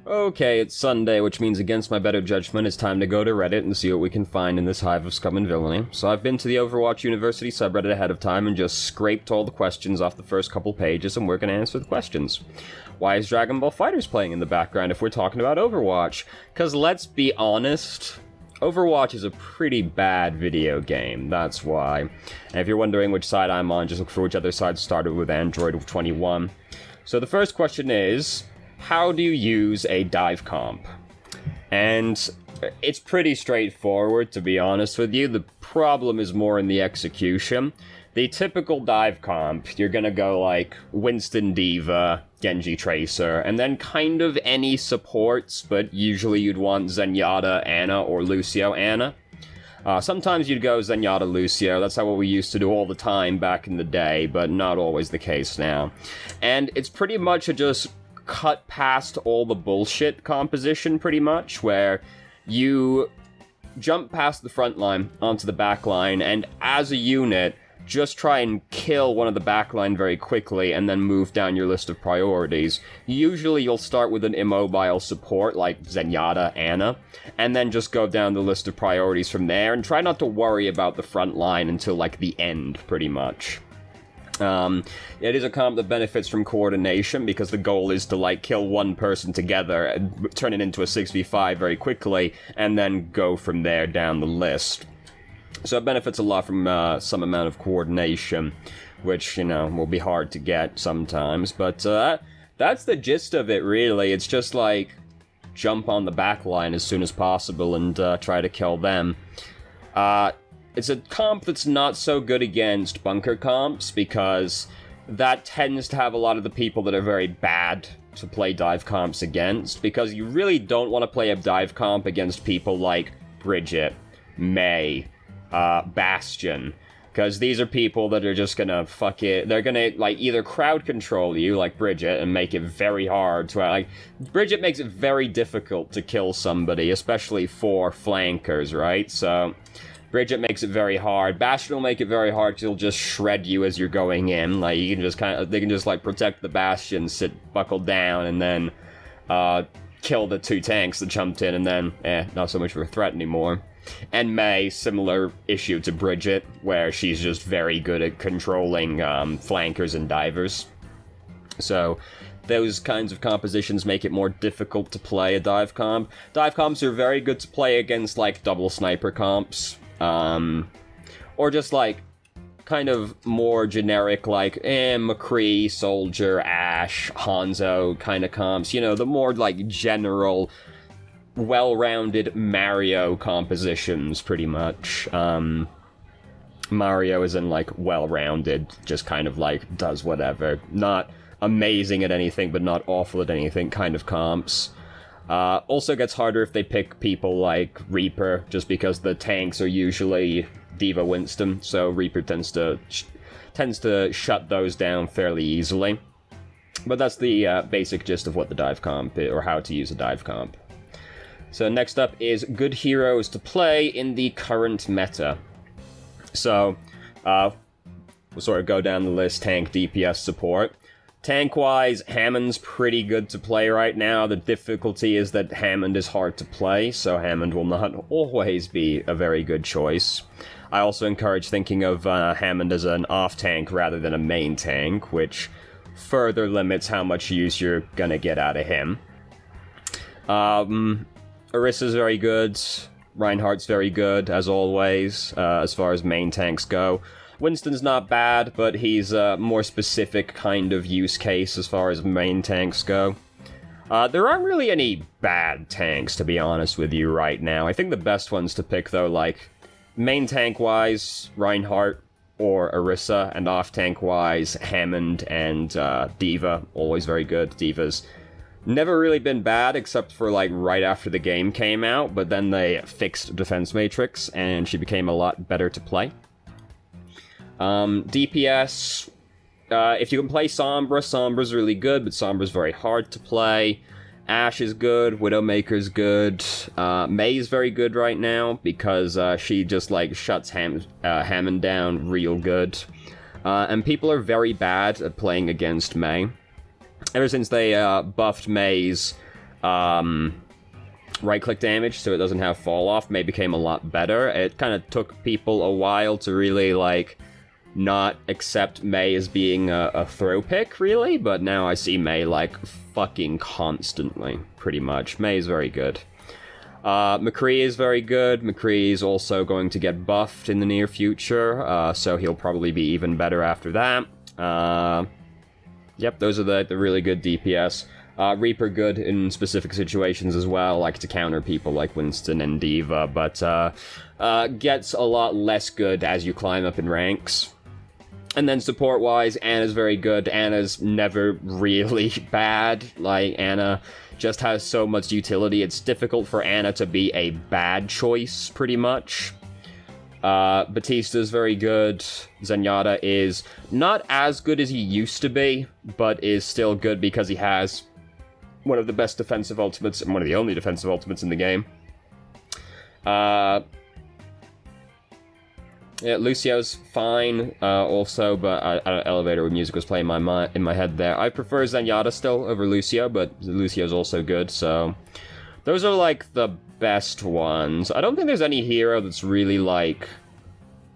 Okay, it's Sunday, which means against my better judgment, it's time to go to Reddit and see what we can find in this hive of scum and villainy. So I've been to the Overwatch University subreddit ahead of time and just scraped all the questions off the first couple pages, and we're gonna answer the questions. Why is Dragon Ball FighterZ playing in the background if we're talking about Overwatch? Because let's be honest, Overwatch is a pretty bad video game, that's why. And if you're wondering which side I'm on, just look for which other side started with Android 21. So the first question is, how do you use a dive comp? And it's pretty straightforward, to be honest with you. The problem is more in the execution. The typical dive comp, you're gonna go like Winston D.Va, Genji Tracer, and then kind of any supports, but usually you'd want Zenyatta Ana or Lucio Ana. Sometimes you'd go Zenyatta Lucio, that's how what we used to do all the time back in the day, but not always the case now. And it's pretty much a just cut past all the bullshit composition, pretty much, where you jump past the front line onto the back line, and as a unit, just try and kill one of the backline very quickly and then move down your list of priorities. Usually you'll start with an immobile support like Zenyatta Ana, and then just go down the list of priorities from there, and try not to worry about the front line until like the end, pretty much. It is a comp that benefits from coordination, because the goal is to, like, kill one person together, and turn it into a 6v5 very quickly, and then go from there down the list. So it benefits a lot from some amount of coordination, which, you know, will be hard to get sometimes, but that's the gist of it, really. It's just, like, jump on the back line as soon as possible and try to kill them. It's a comp that's not so good against bunker comps, because that tends to have a lot of the people that are very bad to play dive comps against, because you really don't want to play a dive comp against people like Bridget, Mei, Bastion, because these are people that are just gonna fuck it. They're gonna, like, either crowd control you, like Bridget, and make it very hard to, like, Bridget makes it very difficult to kill somebody, especially for flankers, right? So Bridget makes it very hard. Bastion will make it very hard, because he'll just shred you as you're going in. Like, you can just they can just, like, protect the Bastion, sit buckled down, and then, kill the two tanks that jumped in, and then, not so much of a threat anymore. And Mei, similar issue to Bridget, where she's just very good at controlling, flankers and divers. So those kinds of compositions make it more difficult to play a dive comp. Dive comps are very good to play against, like, double sniper comps. Or just, like, kind of more generic, like, McCree, Soldier, Ashe, Hanzo kind of comps. You know, the more, like, general, well-rounded Mario compositions, pretty much. Mario is in, like, well-rounded, just kind of, like, does whatever. Not amazing at anything, but not awful at anything kind of comps. Also gets harder if they pick people like Reaper, just because the tanks are usually D.Va Winston, so Reaper tends to shut those down fairly easily. But that's the basic gist of what the dive comp is, or how to use a dive comp. So next up is good heroes to play in the current meta. So, we'll sort of go down the list: tank, DPS, support. Tank-wise, Hammond's pretty good to play right now. The difficulty is that Hammond is hard to play, so Hammond will not always be a very good choice. I also encourage thinking of Hammond as an off-tank rather than a main tank, which further limits how much use you're gonna get out of him. Orissa's very good. Reinhardt's very good, as always, as far as main tanks go. Winston's not bad, but he's a more specific kind of use case as far as main tanks go. There aren't really any bad tanks, to be honest with you, right now. I think the best ones to pick, though, like, main tank-wise, Reinhardt or Orisa, and off-tank-wise, Hammond and D.Va, always very good. D.Va's never really been bad, except for, like, right after the game came out, but then they fixed Defense Matrix, and she became a lot better to play. DPS, if you can play Sombra, Sombra's really good, but Sombra's very hard to play. Ashe is good, Widowmaker's good, Mei's very good right now, because she just, like, shuts Hammond down real good. And people are very bad at playing against Mei. Ever since they buffed Mei's right-click damage, so it doesn't have fall-off. May became a lot better. It kind of took people a while to really, like, not accept Mei as being a throw pick, really, but now I see Mei, like, fucking constantly, pretty much. Mei is very good. McCree is very good. McCree is also going to get buffed in the near future, so he'll probably be even better after that. Yep, those are the really good DPS. Reaper good in specific situations as well, like to counter people like Winston and D.Va, but gets a lot less good as you climb up in ranks. And then support-wise, Ana's very good. Ana's never really bad. Like, Ana just has so much utility. It's difficult for Ana to be a bad choice, pretty much. Batista's very good. Zenyatta is not as good as he used to be, but is still good because he has one of the best defensive ultimates, and one of the only defensive ultimates in the game. Yeah, Lucio's fine, also, but Elevator with music was playing in my head there. I prefer Zenyatta still over Lucio, but Lucio's also good, so... Those are, like, the best ones. I don't think there's any hero that's really, like,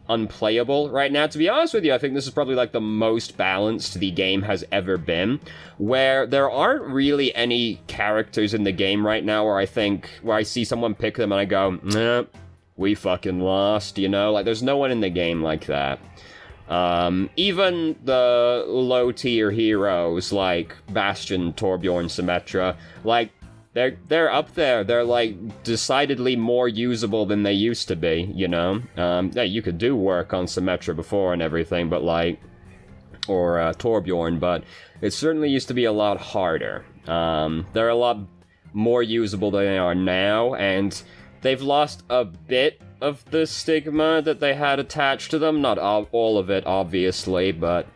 unplayable right now. To be honest with you, I think this is probably, like, the most balanced the game has ever been, where there aren't really any characters in the game right now where I see someone pick them and I go, nah, we fucking lost, you know? Like, there's no one in the game like that. Even the low-tier heroes, like Bastion, Torbjorn, Symmetra, like, they're up there. They're, like, decidedly more usable than they used to be, you know? Yeah, you could do work on Symmetra before and everything, but, like... Or, Torbjorn, but it certainly used to be a lot harder. They're a lot more usable than they are now, and they've lost a bit of the stigma that they had attached to them. Not all of it, obviously, but...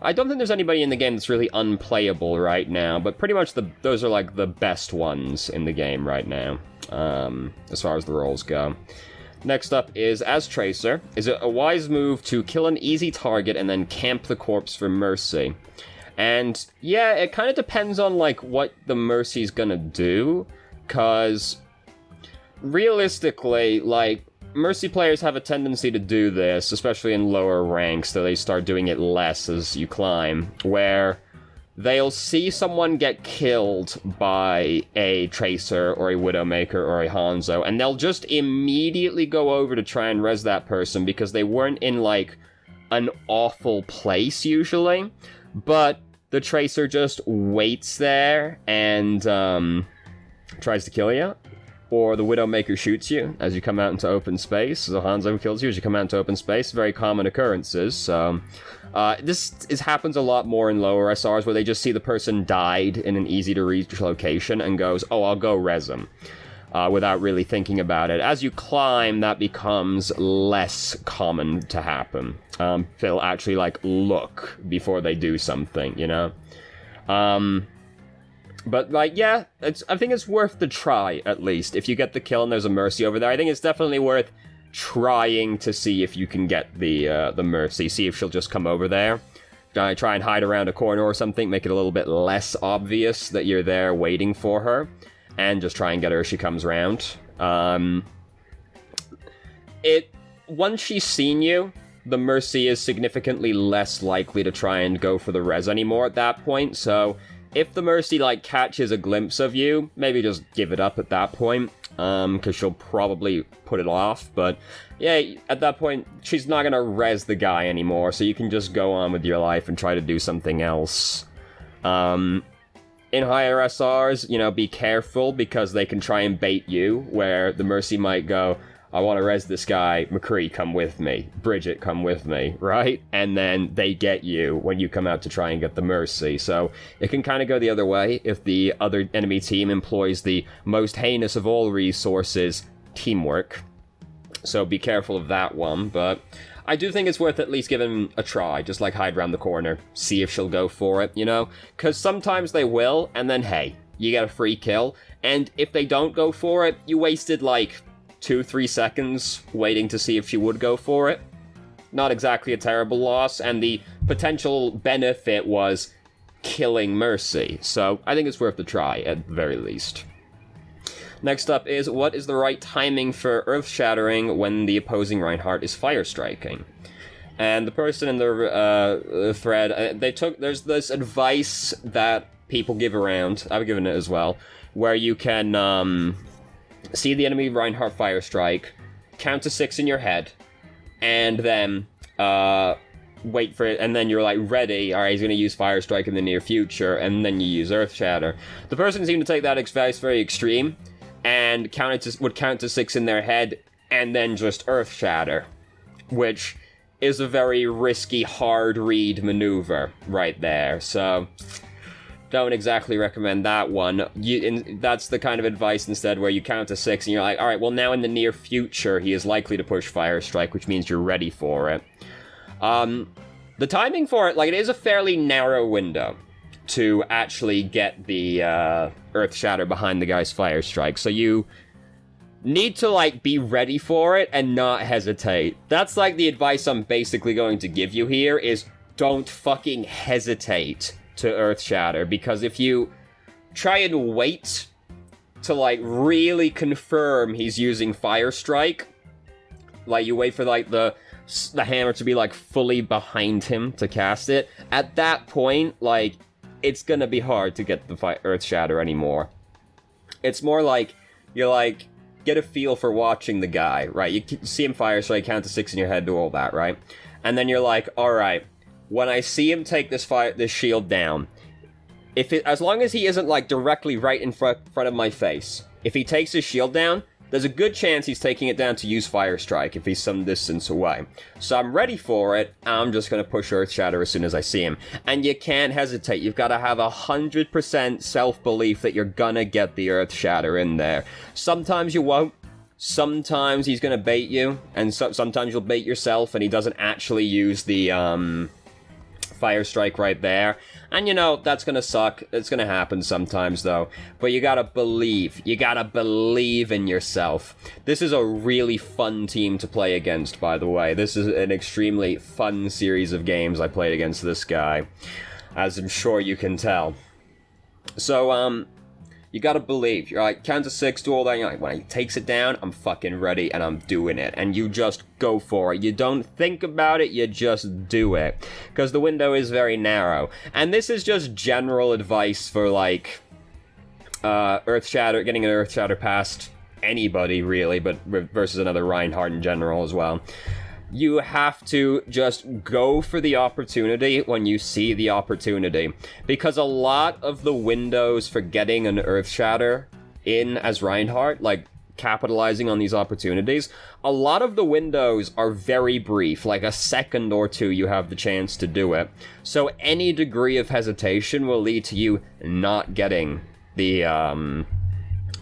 I don't think there's anybody in the game that's really unplayable right now, but pretty much those are, like, the best ones in the game right now, as far as the roles go. Next up is, as Tracer, is it a wise move to kill an easy target and then camp the corpse for Mercy? And, yeah, it kind of depends on, like, what the Mercy's gonna do, because, realistically, like, Mercy players have a tendency to do this, especially in lower ranks, so they start doing it less as you climb, where they'll see someone get killed by a Tracer or a Widowmaker or a Hanzo, and they'll just immediately go over to try and res that person because they weren't in, like, an awful place, usually, but the Tracer just waits there and, tries to kill you. Or the Widowmaker shoots you as you come out into open space. The Hanzo kills you as you come out into open space. Very common occurrences. So, this happens a lot more in lower SRs where they just see the person died in an easy-to-reach location and goes, oh, I'll go res them, without really thinking about it. As you climb, that becomes less common to happen. They'll actually, like, look before they do something, you know? But, like, yeah, I think it's worth the try, at least. If you get the kill and there's a Mercy over there, I think it's definitely worth trying to see if you can get the Mercy. See if she'll just come over there. Try and hide around a corner or something, make it a little bit less obvious that you're there waiting for her. And just try and get her as she comes around. Once she's seen you, the Mercy is significantly less likely to try and go for the res anymore at that point, so... If the Mercy, like, catches a glimpse of you, maybe just give it up at that point, because she'll probably put it off, but, yeah, at that point, she's not gonna res the guy anymore, so you can just go on with your life and try to do something else. In higher SRs, you know, be careful, because they can try and bait you, where the Mercy might go, I want to res this guy, McCree, come with me, Bridget, come with me, right? And then they get you when you come out to try and get the Mercy. So it can kind of go the other way if the other enemy team employs the most heinous of all resources, teamwork. So be careful of that one, but I do think it's worth at least giving a try, just like hide around the corner, see if she'll go for it, you know? Because sometimes they will, and then hey, you get a free kill, and if they don't go for it, you wasted like 2-3 seconds waiting to see if she would go for it. Not exactly a terrible loss, and the potential benefit was killing Mercy, so I think it's worth the try, at the very least. Next up is, what is the right timing for Earth Shattering when the opposing Reinhardt is fire striking? And the person in the thread, there's this advice that people give around, I've given it as well, where you can see the enemy Reinhardt fire strike, count to 6 in your head, and then wait for it, and then you're like ready, alright, he's going to use fire strike in the near future, and then you use Earth Shatter. The person seemed to take that advice very extreme, and would count to 6 in their head, and then just Earth Shatter, which is a very risky, hard read maneuver right there, so don't exactly recommend that one. That's the kind of advice instead where you count to 6 and you're like, alright, well now in the near future he is likely to push Fire Strike, which means you're ready for it. The timing for it, like, it is a fairly narrow window to actually get the Earth Shatter behind the guy's Fire Strike, so you need to, like, be ready for it and not hesitate. That's, like, the advice I'm basically going to give you here, is don't fucking hesitate to Earth Shatter, because if you try and wait to, like, really confirm he's using Fire Strike, like, you wait for, like, the hammer to be, like, fully behind him to cast it, at that point, like, it's gonna be hard to get the Earth Shatter anymore. It's more like, you're, like, get a feel for watching the guy, right? You see him fire, so you count to 6 in your head, do all that, right? And then you're like, alright, when I see him take this shield down, as long as he isn't, like, directly right in front of my face, if he takes his shield down, there's a good chance he's taking it down to use Fire Strike if he's some distance away. So I'm ready for it, I'm just gonna push Earth Shatter as soon as I see him. And you can't hesitate, you've gotta have 100% self-belief that you're gonna get the Earth Shatter in there. Sometimes you won't, sometimes he's gonna bait you, and sometimes you'll bait yourself and he doesn't actually use the, Fire Strike right there. And you know, that's gonna suck. It's gonna happen sometimes though. But you gotta believe. You gotta believe in yourself. This is a really fun team to play against, by the way. This is an extremely fun series of games I played against this guy, as I'm sure you can tell. So, you gotta believe. You're like, count to 6, do all that, and you're like, when he takes it down, I'm fucking ready, and I'm doing it. And you just go for it. You don't think about it, you just do it. Because the window is very narrow. And this is just general advice for, like, Earth Shatter, getting an Earth Shatter past anybody, really, but versus another Reinhardt in general as well. You have to just go for the opportunity when you see the opportunity. Because a lot of the windows for getting an Earth Shatter in as Reinhardt, like capitalizing on these opportunities, a lot of the windows are very brief, like a second or two you have the chance to do it. So any degree of hesitation will lead to you not getting the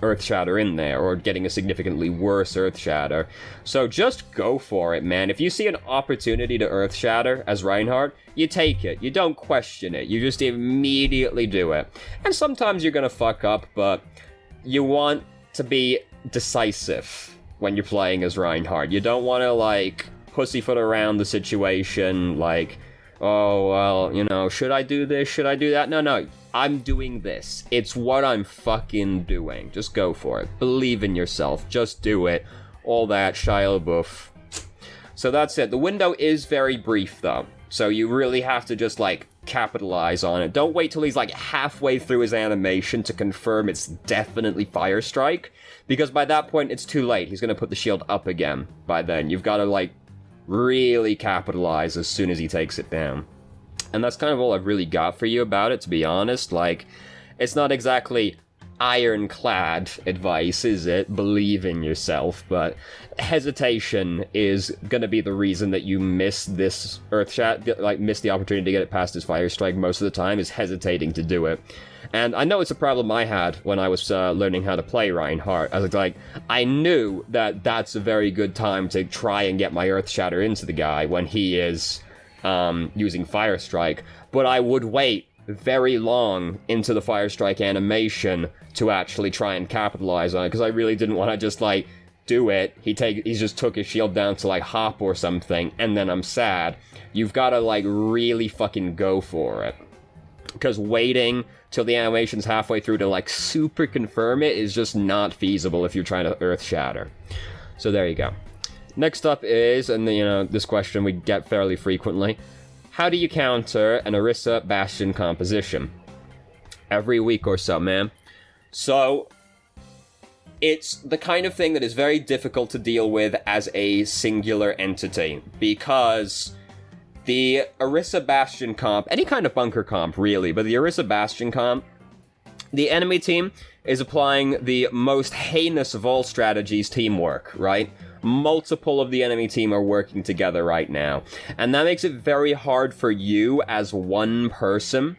Earth Shatter in there, or getting a significantly worse Earth Shatter. So just go for it, man. If you see an opportunity to Earth Shatter as Reinhardt, you take it. You don't question it. You just immediately do it. And sometimes you're gonna fuck up, but you want to be decisive when you're playing as Reinhardt. You don't want to, like, pussyfoot around the situation, like, oh, well, you know, should I do this? Should I do that? No. I'm doing this. It's what I'm fucking doing. Just go for it. Believe in yourself. Just do it. All that, Shia LaBeouf. So that's it. The window is very brief, though. So you really have to just, like, capitalize on it. Don't wait till he's, like, halfway through his animation to confirm it's definitely Fire Strike. Because by that point, it's too late. He's gonna put the shield up again by then. You've got to, like, really capitalize as soon as he takes it down. And that's kind of all I've really got for you about it, to be honest. Like, it's not exactly ironclad advice, is it? Believe in yourself, but hesitation is gonna be the reason that you miss this Earth Shatter, like, miss the opportunity to get it past his Fire Strike most of the time, is hesitating to do it. And I know it's a problem I had when I was learning how to play Reinhardt. I was like, I knew that that's a very good time to try and get my Earth Shatter into the guy when he is using Fire Strike, but I would wait very long into the Fire Strike animation to actually try and capitalize on it, because I really didn't want to just, like, do it. He just took his shield down to, like, hop or something, and then I'm sad. You've got to, like, really fucking go for it. because waiting till the animation's halfway through to, like, super confirm it is just not feasible if you're trying to Earth Shatter. So there you go. Next up is, and this question we get fairly frequently, how do you counter an Orisa Bastion composition? Every week or so, man. So, it's the kind of thing that is very difficult to deal with as a singular entity, because the Orisa Bastion comp, any kind of bunker comp, really, but the Orisa Bastion comp, the enemy team is applying the most heinous of all strategies, teamwork, right? Multiple of the enemy team are working together right now, and that makes it very hard for you as one person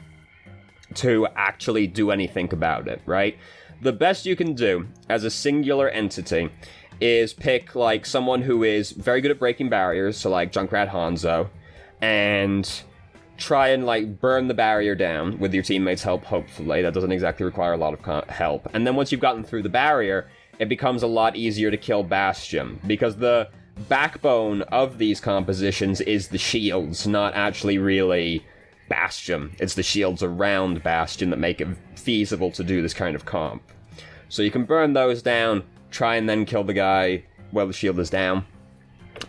to actually do anything about it, right? The best you can do as a singular entity is pick, like, someone who is very good at breaking barriers, so like Junkrat Hanzo, and try and, like, burn the barrier down with your teammates' help, hopefully. That doesn't exactly require a lot of help. And then once you've gotten through the barrier, it becomes a lot easier to kill Bastion, because the backbone of these compositions is the shields, not actually really Bastion. It's the shields around Bastion that make it feasible to do this kind of comp. So you can burn those down, try and then kill the guy while the shield is down.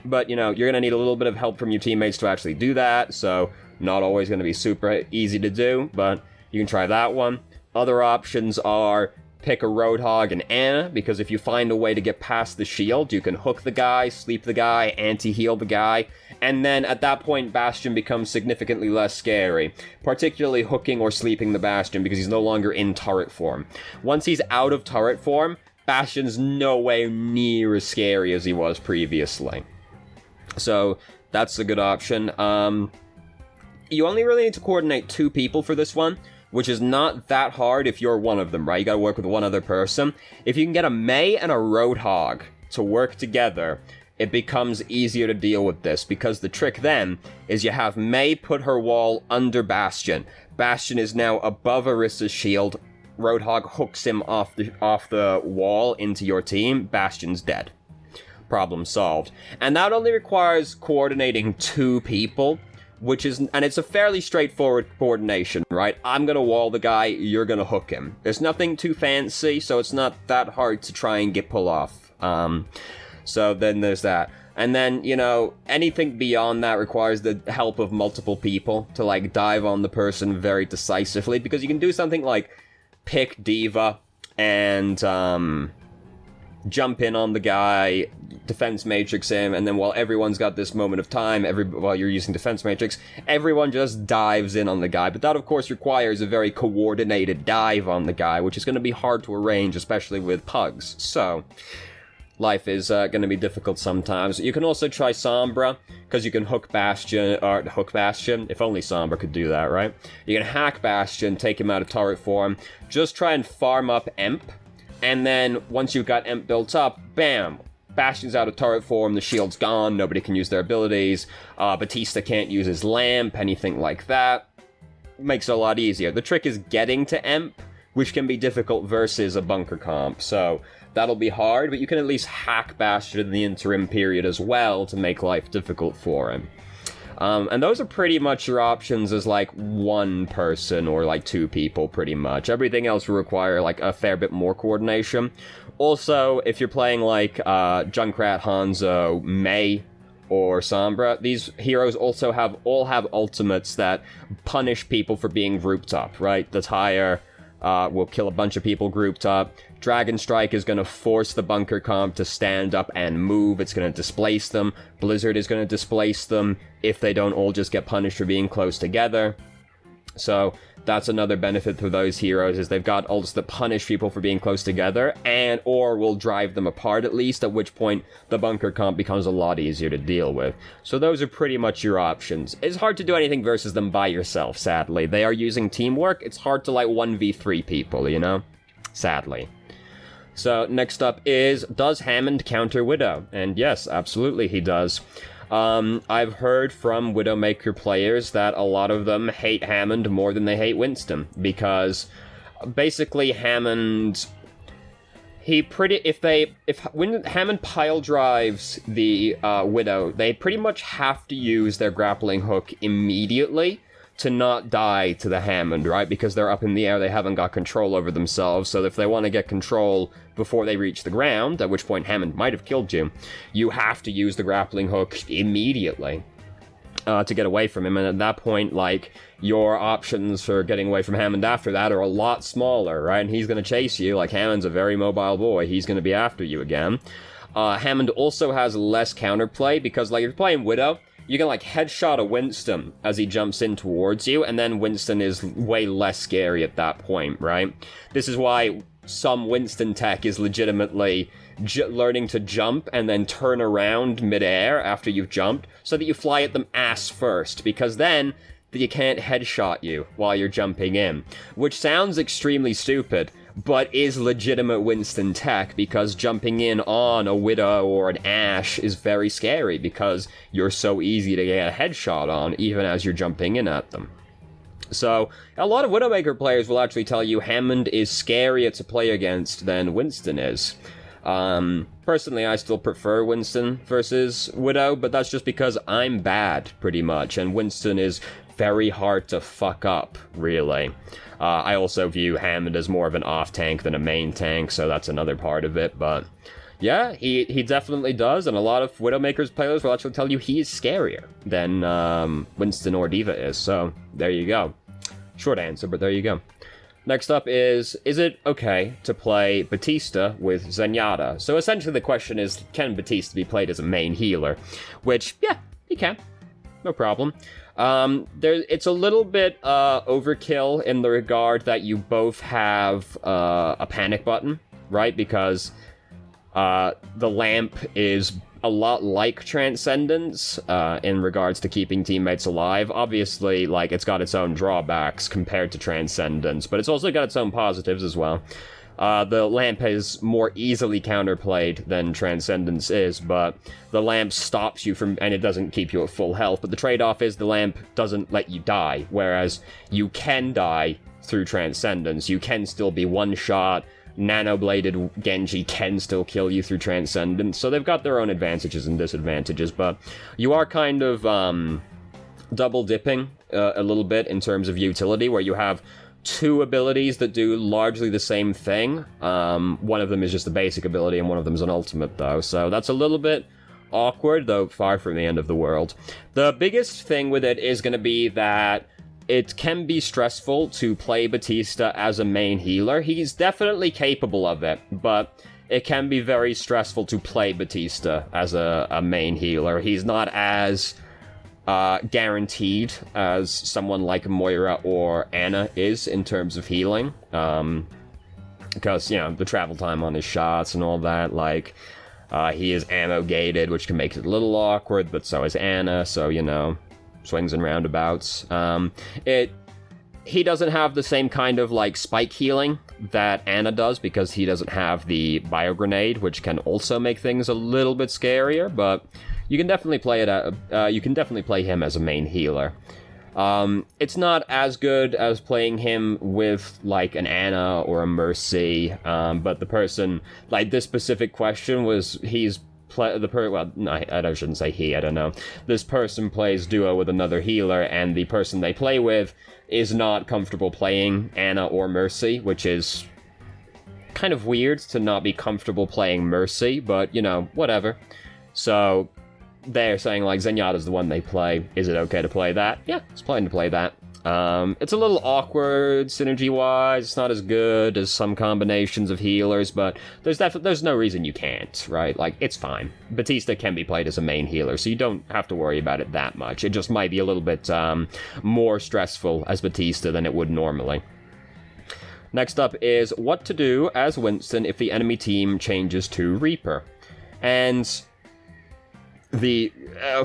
But, you're going to need a little bit of help from your teammates to actually do that, so not always going to be super easy to do, but you can try that one. Other options are pick a Roadhog and Ana, because if you find a way to get past the shield, you can hook the guy, sleep the guy, anti-heal the guy, and then at that point, Bastion becomes significantly less scary, particularly hooking or sleeping the Bastion, because he's no longer in turret form. Once he's out of turret form, Bastion's nowhere near as scary as he was previously. So, that's a good option. You only really need to coordinate 2 people for this one, which is not that hard if you're one of them, right? You gotta work with one other person. If you can get a Mei and a Roadhog to work together, it becomes easier to deal with this, because the trick then is you have Mei put her wall under Bastion. Bastion is now above Orisa's shield. Roadhog hooks him off the wall into your team. Bastion's dead. Problem solved. And that only requires coordinating 2 people, and it's a fairly straightforward coordination, right? I'm gonna wall the guy, you're gonna hook him. There's nothing too fancy, so it's not that hard to try and pull off. So then there's that. And then, anything beyond that requires the help of multiple people to, like, dive on the person very decisively, because you can do something like pick D.Va and, jump in on the guy, defense matrix him, and then while everyone's got this moment of time, while you're using defense matrix, everyone just dives in on the guy. But that, of course, requires a very coordinated dive on the guy, which is going to be hard to arrange, especially with pugs. So, life is going to be difficult sometimes. You can also try Sombra, because you can hook Bastion, if only Sombra could do that, right? You can hack Bastion, take him out of turret form, just try and farm up Emp, and then once you've got Emp built up, bam! Bastion's out of turret form, the shield's gone, nobody can use their abilities, Batista can't use his lamp, anything like that. Makes it a lot easier. The trick is getting to Emp, which can be difficult versus a bunker comp, so that'll be hard, but you can at least hack Bastion in the interim period as well to make life difficult for him. And those are pretty much your options as, like, 1 person or, like, 2 people, pretty much. Everything else will require, like, a fair bit more coordination. Also, if you're playing, like, Junkrat, Hanzo, Mei, or Sombra, these heroes also all have ultimates that punish people for being grouped up, right? The Tire will kill a bunch of people grouped up. Dragon Strike is going to force the bunker comp to stand up and move. It's going to displace them. Blizzard is going to displace them if they don't all just get punished for being close together. So that's another benefit for those heroes, is they've got ults that punish people for being close together, or will drive them apart at least, at which point the bunker comp becomes a lot easier to deal with. So those are pretty much your options. It's hard to do anything versus them by yourself, sadly. They are using teamwork. It's hard to, like, 1v3 people, Sadly. So next up is, does Hammond counter Widow? And yes, absolutely he does. I've heard from Widowmaker players that a lot of them hate Hammond more than they hate Winston, because basically Hammond, when Hammond pile drives the Widow, they pretty much have to use their grappling hook immediately to not die to the Hammond, right? Because they're up in the air, they haven't got control over themselves, so if they want to get control before they reach the ground, at which point Hammond might have killed you, you have to use the grappling hook immediately to get away from him, and at that point, like, your options for getting away from Hammond after that are a lot smaller, right? And he's going to chase you. Like, Hammond's a very mobile boy. He's going to be after you again. Hammond also has less counterplay, because, like, if you're playing Widow, you can, like, headshot a Winston as he jumps in towards you, and then Winston is way less scary at that point, right? This is why some Winston tech is legitimately learning to jump and then turn around midair after you've jumped, so that you fly at them ass first, because then you can't headshot you while you're jumping in. Which sounds extremely stupid, but is legitimate Winston tech, because jumping in on a Widow or an Ashe is very scary, because you're so easy to get a headshot on, even as you're jumping in at them. So, a lot of Widowmaker players will actually tell you Hammond is scarier to play against than Winston is. Personally, I still prefer Winston versus Widow, but that's just because I'm bad, pretty much, and Winston is very hard to fuck up, really. I also view Hammond as more of an off-tank than a main tank, so that's another part of it, but yeah, he definitely does, and a lot of Widowmaker's players will actually tell you he is scarier than Winston or D.Va is, so there you go. Short answer, but there you go. Next up is it okay to play Batista with Zenyatta? So essentially the question is, can Batista be played as a main healer? Which, yeah, he can. No problem. It's a little bit overkill in the regard that you both have a panic button, right? Because the lamp is a lot like Transcendence in regards to keeping teammates alive. Obviously, like, it's got its own drawbacks compared to Transcendence, but it's also got its own positives as well. The lamp is more easily counterplayed than Transcendence is, but the lamp stops you from, and it doesn't keep you at full health, but the trade-off is the lamp doesn't let you die, whereas you can die through Transcendence. You can still be one-shot. Nano-bladed Genji can still kill you through Transcendence, so they've got their own advantages and disadvantages, but you are kind of double-dipping a little bit in terms of utility, where you have two abilities that do largely the same thing. One of them is just a basic ability, and one of them is an ultimate, though, so that's a little bit awkward, though far from the end of the world. The biggest thing with it is going to be that it can be stressful to play Batista as a main healer. He's definitely capable of it, but it can be very stressful to play Batista as a main healer. He's not as guaranteed as someone like Moira or Ana is in terms of healing. Because, you know, the travel time on his shots and all that, like, he is ammo-gated, which can make it a little awkward, but so is Ana, so, you know, swings and roundabouts. He doesn't have the same kind of, like, spike healing that Ana does, because he doesn't have the bio grenade, which can also make things a little bit scarier, but you can definitely play you can definitely play him as a main healer. It's not as good as playing him with, like, an Ana or a Mercy, but the person, like, this specific question was, I shouldn't say he, I don't know. This person plays duo with another healer, and the person they play with is not comfortable playing Ana or Mercy, which is kind of weird to not be comfortable playing Mercy, but, you know, whatever. So they're saying, like, Zenyatta's the one they play. Is it okay to play that? Yeah, it's fine to play that. It's a little awkward synergy-wise. It's not as good as some combinations of healers, but there's no reason you can't, right? Like, it's fine. Batista can be played as a main healer, so you don't have to worry about it that much. It just might be a little bit more stressful as Batista than it would normally. Next up is what to do as Winston if the enemy team changes to Reaper. And the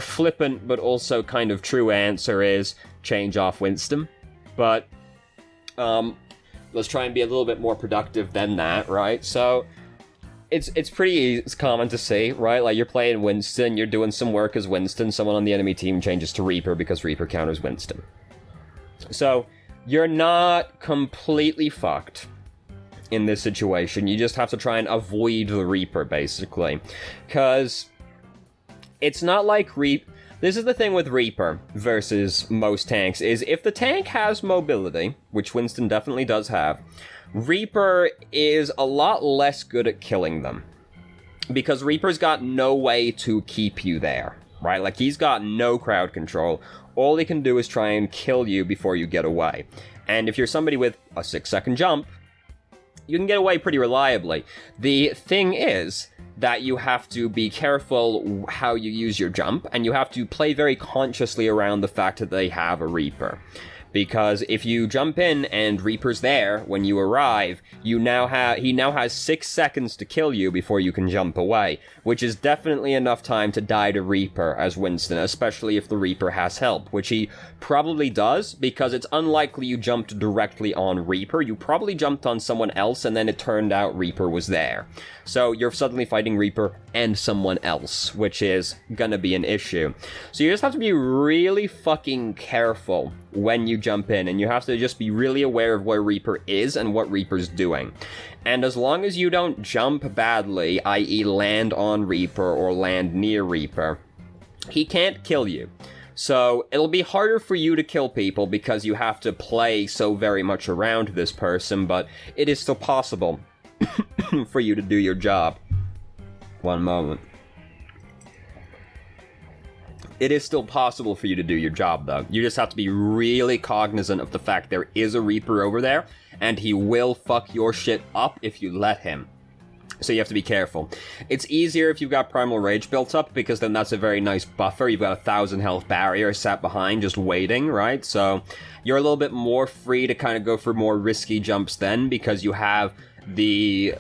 flippant but also kind of true answer is change off Winston, but let's try and be a little bit more productive than that, right? So it's pretty common to see, right? Like, you're playing Winston, you're doing some work as Winston, someone on the enemy team changes to Reaper because Reaper counters Winston. So you're not completely fucked in this situation. You just have to try and avoid the Reaper, basically, because it's not like This is the thing with Reaper versus most tanks, is if the tank has mobility, which Winston definitely does have, Reaper is a lot less good at killing them. Because Reaper's got no way to keep you there, right? Like, he's got no crowd control. All he can do is try and kill you before you get away. And if you're somebody with a 6-second jump, you can get away pretty reliably. The thing is that you have to be careful how you use your jump, and you have to play very consciously around the fact that they have a Reaper. Because if you jump in and Reaper's there when you arrive, he now has 6 seconds to kill you before you can jump away, which is definitely enough time to die to Reaper as Winston, especially if the Reaper has help, which he probably does, because it's unlikely you jumped directly on Reaper. You probably jumped on someone else, and then it turned out Reaper was there. So you're suddenly fighting Reaper and someone else, which is gonna be an issue. So you just have to be really fucking careful when you jump in, and you have to just be really aware of where Reaper is and what Reaper's doing. And as long as you don't jump badly, i.e. land on Reaper or land near Reaper, he can't kill you. So it'll be harder for you to kill people because you have to play so very much around this person, but it is still possible for you to do your job. One moment. It is still possible for you to do your job, though. You just have to be really cognizant of the fact there is a Reaper over there, and he will fuck your shit up if you let him. So you have to be careful. It's easier if you've got Primal Rage built up, because then that's a very nice buffer. You've got a 1,000 health barrier sat behind, just waiting, right? So you're a little bit more free to kind of go for more risky jumps then, because you have the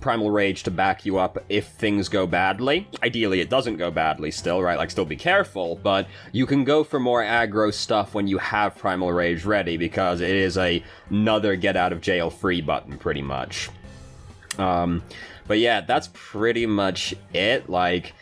Primal Rage to back you up if things go badly. Ideally, it doesn't go badly still, right? Like, still be careful, but you can go for more aggro stuff when you have Primal Rage ready, because it is another get-out-of-jail-free button, pretty much. But yeah, that's pretty much it. Like,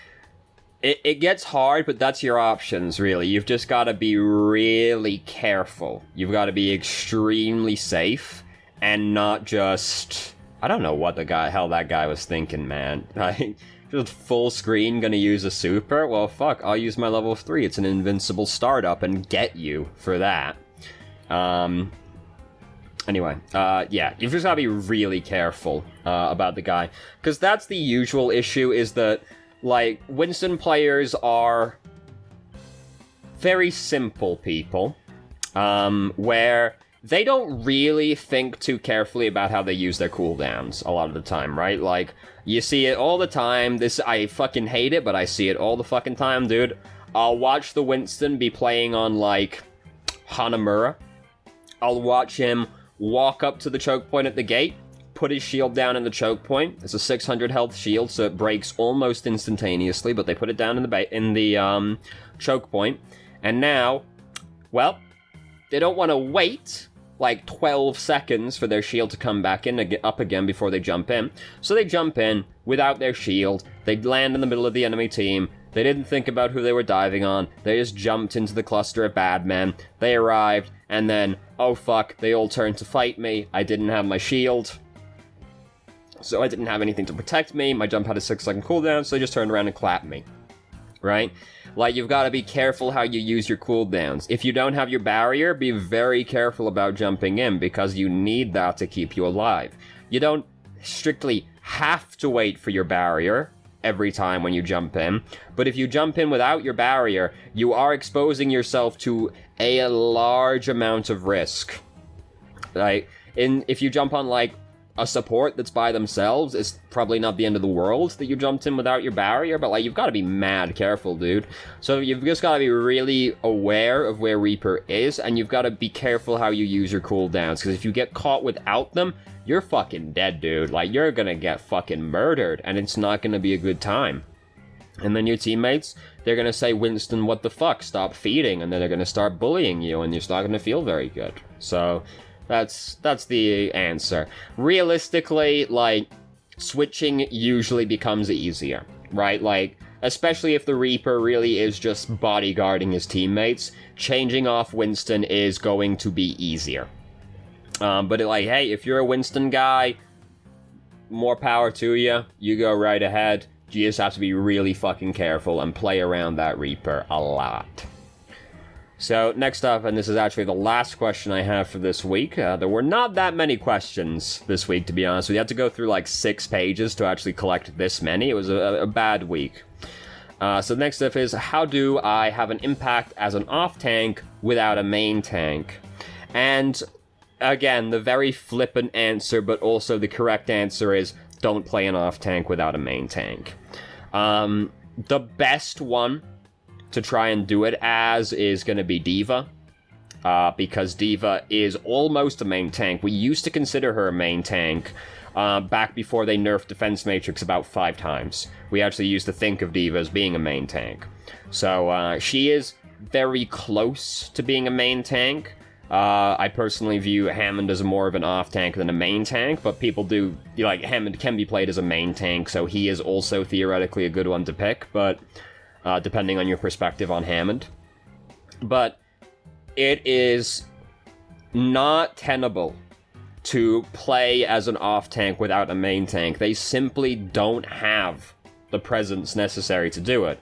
it gets hard, but that's your options, really. You've just got to be really careful. You've got to be extremely safe, and not just... I don't know what the hell that guy was thinking, man. Like, just full screen, gonna use a super? Well, fuck, I'll use my level 3. It's an invincible startup, and get you for that. Anyway, yeah, you've just gotta be really careful about the guy. Because that's the usual issue, is that, like, Winston players are very simple people, where they don't really think too carefully about how they use their cooldowns a lot of the time, right? Like, you see it all the time. I fucking hate it, but I see it all the fucking time, dude. I'll watch the Winston be playing on, like, Hanamura. I'll watch him walk up to the choke point at the gate, put his shield down in the choke point. It's a 600 health shield, so it breaks almost instantaneously, but they put it down in the choke point. And now, well, they don't want to wait like 12 seconds for their shield to come back in and get up again before they jump in. So they jump in without their shield. They land in the middle of the enemy team. They didn't think about who they were diving on. They just jumped into the cluster of bad men. They arrived, and then, oh fuck, they all turned to fight me. I didn't have my shield, so I didn't have anything to protect me. My jump had a 6-second cooldown, so they just turned around and clapped me. Right? Like, you've got to be careful how you use your cooldowns. If you don't have your barrier, be very careful about jumping in, because you need that to keep you alive. You don't strictly have to wait for your barrier every time when you jump in, but if you jump in without your barrier, you are exposing yourself to a large amount of risk. Like, if you jump on, like, a support that's by themselves, it's probably not the end of the world that you jumped in without your barrier, but, like, you've got to be mad careful, dude. So you've just got to be really aware of where Reaper is, and you've got to be careful how you use your cooldowns, because if you get caught without them, you're fucking dead, dude. Like, you're gonna get fucking murdered, and it's not gonna be a good time. And then your teammates, they're gonna say, Winston, what the fuck, stop feeding, and then they're gonna start bullying you, and you're not gonna feel very good. So that's the answer. Realistically, like, switching usually becomes easier, right? Like, especially if the Reaper really is just bodyguarding his teammates, changing off Winston is going to be easier. But like, hey, if you're a Winston guy, more power to you. You go right ahead. You just have to be really fucking careful and play around that Reaper a lot. So, next up, and this is actually the last question I have for this week. There were not that many questions this week, to be honest. We had to go through like 6 pages to actually collect this many. It was a bad week. So next up is, how do I have an impact as an off-tank without a main tank? And, again, the very flippant answer, but also the correct answer is, don't play an off-tank without a main tank. The best one to try and do it as is going to be D.Va, because D.Va is almost a main tank. We used to consider her a main tank back before they nerfed Defense Matrix about 5 times. We actually used to think of D.Va as being a main tank. So she is very close to being a main tank. I personally view Hammond as more of an off-tank than a main tank, but people do, like, Hammond can be played as a main tank, so he is also theoretically a good one to pick, but depending on your perspective on Hammond. But it is not tenable to play as an off-tank without a main tank. They simply don't have the presence necessary to do it.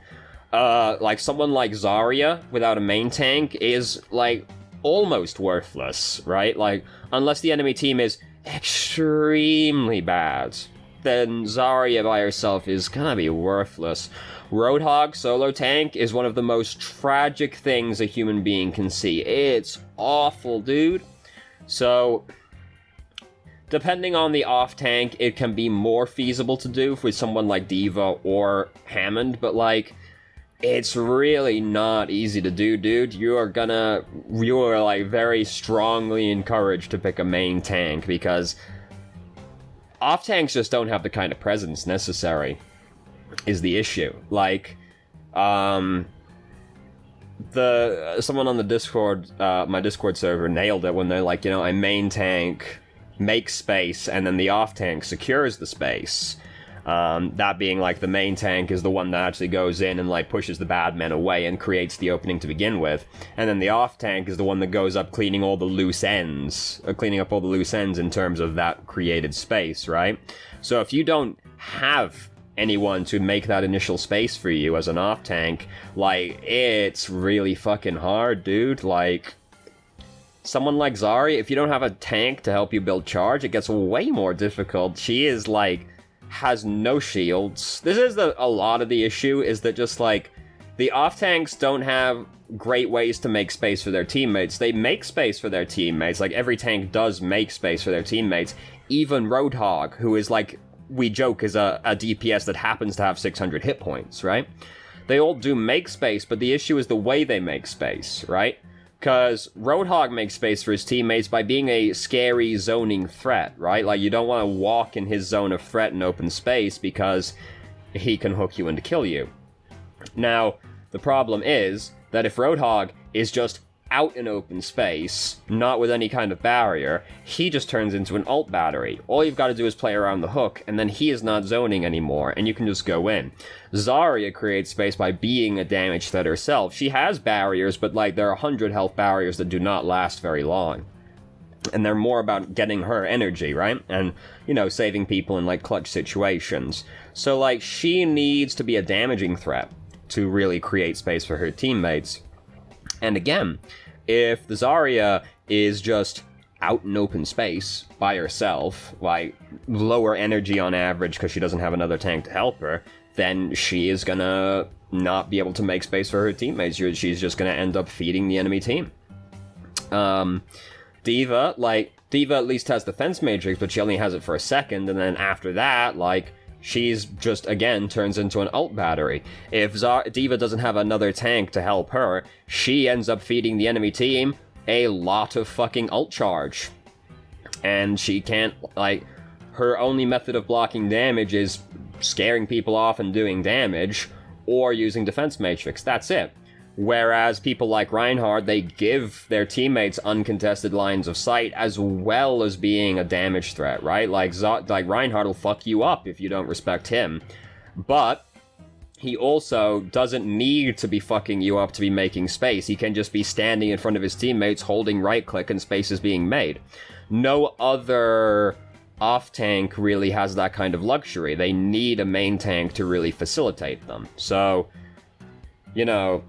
Like, someone like Zarya without a main tank is, like, almost worthless, right? Like, unless the enemy team is extremely bad, then Zarya by herself is gonna be worthless. Roadhog solo tank is one of the most tragic things a human being can see. It's awful, dude. So, depending on the off-tank, it can be more feasible to do with someone like D.Va or Hammond, but, like, it's really not easy to do, dude. You are, like, very strongly encouraged to pick a main tank, because off-tanks just don't have the kind of presence necessary, is the issue. Like, someone on the Discord, my Discord server, nailed it when they're like, you know, a main tank makes space, and then the off-tank secures the space. That being, like, the main tank is the one that actually goes in and, like, pushes the bad men away and creates the opening to begin with. And then the off-tank is the one that goes up cleaning all the loose ends, cleaning up all the loose ends in terms of that created space, right? So if you don't have anyone to make that initial space for you as an off-tank, like, it's really fucking hard, dude. Like, someone like Zarya, if you don't have a tank to help you build charge, it gets way more difficult. She is, like, has no shields. This is a lot of the issue, is that just, like, the off-tanks don't have great ways to make space for their teammates. They make space for their teammates. Like, every tank does make space for their teammates. Even Roadhog, who is, like, we joke is a DPS that happens to have 600 hit points, right? They all do make space, but the issue is the way they make space, right? Because Roadhog makes space for his teammates by being a scary zoning threat, right? Like, you don't want to walk in his zone of threat in open space because he can hook you and kill you. Now, the problem is that if Roadhog is just out in open space, not with any kind of barrier, he just turns into an ult battery. All you've got to do is play around the hook, and then he is not zoning anymore, and you can just go in. Zarya creates space by being a damage threat herself. She has barriers, but, like, there are 100 health barriers that do not last very long. And they're more about getting her energy, right? And, you know, saving people in, like, clutch situations. So, like, she needs to be a damaging threat to really create space for her teammates. And again, if the Zarya is just out in open space by herself, like, lower energy on average because she doesn't have another tank to help her, then she is gonna not be able to make space for her teammates. She's just gonna end up feeding the enemy team. D.Va at least has Defense Matrix, but she only has it for a second, and then after that, like, she's just, again, turns into an ult battery. If D.Va doesn't have another tank to help her, she ends up feeding the enemy team a lot of fucking ult charge. And she can't, like, her only method of blocking damage is scaring people off and doing damage, or using Defense Matrix. That's it. Whereas people like Reinhardt, they give their teammates uncontested lines of sight as well as being a damage threat, right? Like Reinhardt will fuck you up if you don't respect him. But he also doesn't need to be fucking you up to be making space. He can just be standing in front of his teammates, holding right-click, and space is being made. No other off-tank really has that kind of luxury. They need a main tank to really facilitate them. So, you know,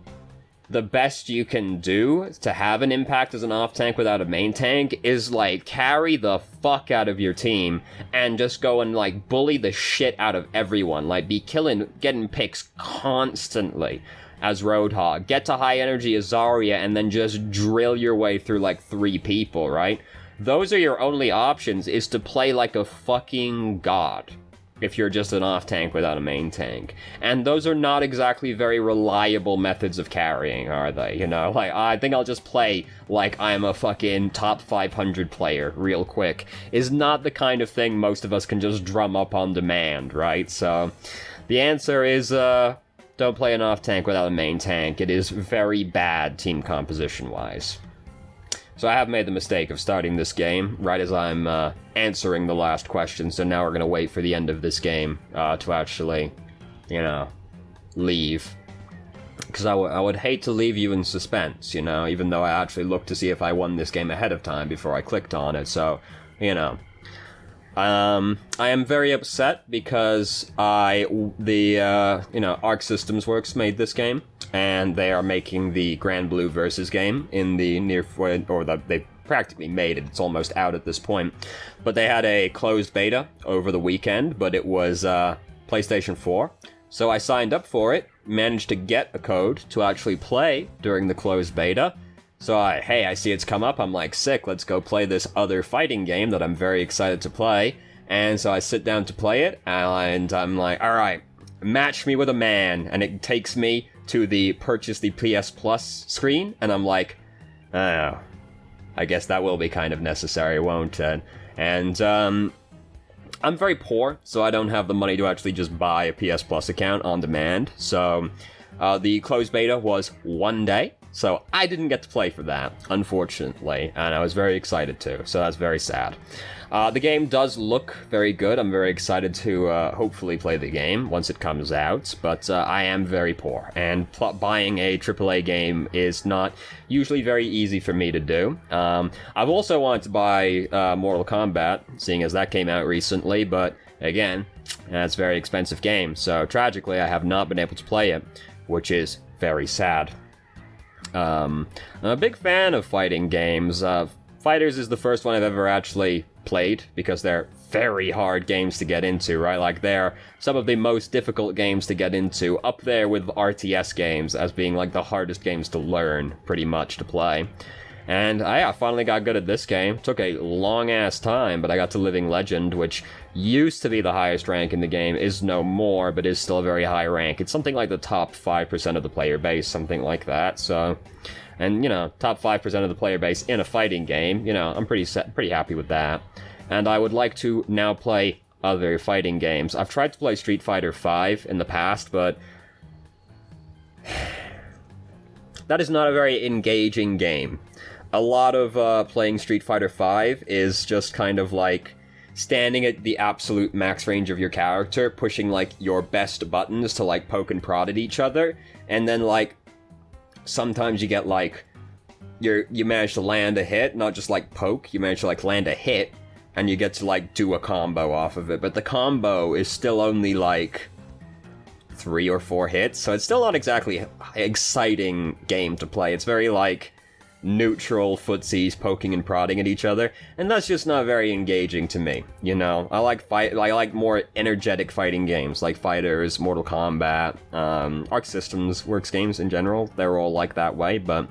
the best you can do to have an impact as an off-tank without a main tank is, like, carry the fuck out of your team and just go and, like, bully the shit out of everyone. Like, be getting picks constantly as Roadhog. Get to high energy as Zarya and then just drill your way through, like, 3 people, right? Those are your only options, is to play like a fucking god if you're just an off-tank without a main tank. And those are not exactly very reliable methods of carrying, are they? You know, like, I think I'll just play like I'm a fucking top 500 player real quick is not the kind of thing most of us can just drum up on demand, right? So, the answer is, don't play an off-tank without a main tank. It is very bad team composition-wise. So I have made the mistake of starting this game right as I'm answering the last question, so now we're going to wait for the end of this game to actually, you know, leave. Because I would hate to leave you in suspense, you know, even though I actually looked to see if I won this game ahead of time before I clicked on it, so, you know. I am very upset because Arc Systems Works made this game, and they are making the Grand Blue Versus game in the they practically made it. It's almost out at this point. But they had a closed beta over the weekend, but it was PlayStation 4. So I signed up for it, managed to get a code to actually play during the closed beta. So I see it's come up, I'm like, sick, let's go play this other fighting game that I'm very excited to play. And so I sit down to play it, and I'm like, alright, match me with a man. And it takes me to the purchase the PS Plus screen, and I'm like, oh, I guess that will be kind of necessary, won't it? And, I'm very poor, so I don't have the money to actually just buy a PS Plus account on demand. So, the closed beta was 1 day. So I didn't get to play for that, unfortunately, and I was very excited to, so that's very sad. The game does look very good. I'm very excited to hopefully play the game once it comes out, but I am very poor, and buying a AAA game is not usually very easy for me to do. I've also wanted to buy Mortal Kombat, seeing as that came out recently, but again, that's a very expensive game, so tragically I have not been able to play it, which is very sad. I'm a big fan of fighting games. Fighters is the first one I've ever actually played, because they're very hard games to get into, right? Like, they're some of the most difficult games to get into, up there with RTS games as being, like, the hardest games to learn, pretty much, to play. And I finally got good at this game. Took a long-ass time, but I got to Living Legend, which used to be the highest rank in the game, is no more, but is still a very high rank. It's something like the top 5% of the player base, something like that, so... And, you know, top 5% of the player base in a fighting game, you know, I'm pretty happy with that. And I would like to now play other fighting games. I've tried to play Street Fighter V in the past, but... that is not a very engaging game. A lot of playing Street Fighter V is just kind of like standing at the absolute max range of your character, pushing like your best buttons to like poke and prod at each other, and then like sometimes you get like you manage to land a hit, not just like poke, you manage to like land a hit, and you get to like do a combo off of it, but the combo is still only like 3 or 4 hits, so it's still not exactly an exciting game to play. It's very like neutral footsies poking and prodding at each other, and that's just not very engaging to me, you know? I like more energetic fighting games, like Fighters, Mortal Kombat, Arc Systems Works games in general, they're all like that way, but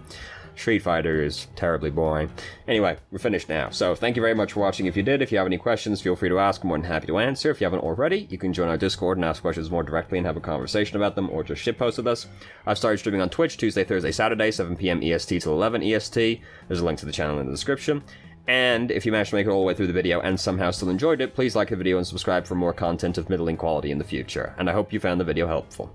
Street Fighter is terribly boring. Anyway, we're finished now, so thank you very much for watching. If you did, if you have any questions, feel free to ask. I'm more than happy to answer. If you haven't already, you can join our Discord and ask questions more directly and have a conversation about them, or just shitpost with us. I've started streaming on Twitch Tuesday, Thursday, Saturday, 7 p.m. EST till 11 EST. There's a link to the channel in the description. And if you managed to make it all the way through the video and somehow still enjoyed it, please like the video and subscribe for more content of middling quality in the future. And I hope you found the video helpful.